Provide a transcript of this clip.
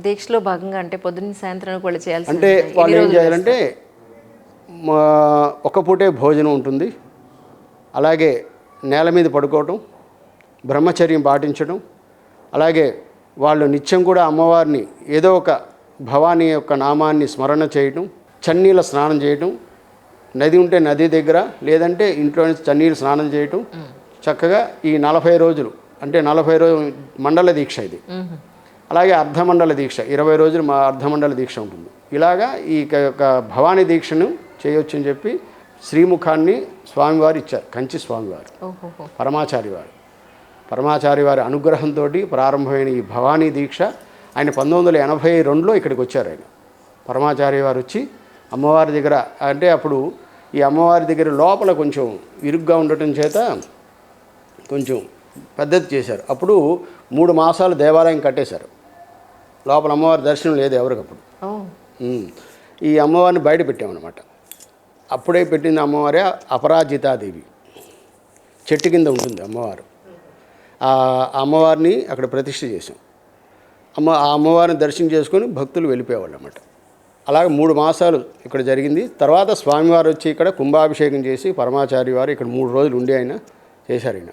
దీక్షలో భాగంగా అంటే పొద్దున్న సాయంత్రం కూడా చేయాల్సి అంటే వాళ్ళు ఏం చేయాలంటే ఒక పూటే భోజనం ఉంటుంది, అలాగే నేల మీద పడుకోవటం, బ్రహ్మచర్యం పాటించడం, అలాగే వాళ్ళు నిత్యం కూడా అమ్మవారిని ఏదో ఒక భవానీ యొక్క నామాన్ని స్మరణ చేయటం, చన్నీళ్ళ స్నానం చేయటం, నది ఉంటే నది దగ్గర లేదంటే ఇంట్లో నుంచి చన్నీళ్ళు స్నానం చేయటం, చక్కగా ఈ 40 రోజులు అంటే 40 రోజులు మండల దీక్ష ఇది. అలాగే అర్ధమండల దీక్ష 20 రోజులు మా అర్ధమండల దీక్ష ఉంటుంది. ఇలాగా ఈ యొక్క భవానీ దీక్షను చేయొచ్చు అని చెప్పి శ్రీముఖాన్ని స్వామివారు ఇచ్చారు, కంచి స్వామివారు, పరమాచారి వారి అనుగ్రహంతో ప్రారంభమైన ఈ భవానీ దీక్ష ఆయన 1982లో ఇక్కడికి వచ్చారు. ఆయన పరమాచారి వారు వచ్చి అమ్మవారి దగ్గర, అంటే అప్పుడు ఈ అమ్మవారి దగ్గర లోపల కొంచెం ఇరుగ్గా ఉండటం చేత కొంచెం పద్ధతి చేశారు. అప్పుడు 3 మాసాలు దేవాలయం కట్టేశారు, లోపల అమ్మవారి దర్శనం లేదు ఎవరికప్పుడు. ఈ అమ్మవారిని బయట పెట్టామన్నమాట. అప్పుడే పెట్టింది అమ్మవారే అపరాజితాదేవి, చెట్టు కింద ఉంటుంది అమ్మవారు. ఆ అమ్మవారిని అక్కడ ప్రతిష్ఠ చేసాం. ఆ అమ్మవారిని దర్శనం చేసుకొని భక్తులు వెళ్ళిపోయేవాళ్ళు అన్నమాట. అలాగే 3 మాసాలు ఇక్కడ జరిగింది. తర్వాత స్వామివారు వచ్చి ఇక్కడ కుంభాభిషేకం చేసి పరమాచారి వారు ఇక్కడ 3 రోజులు ఉండి ఆయన చేశారు. ఆయన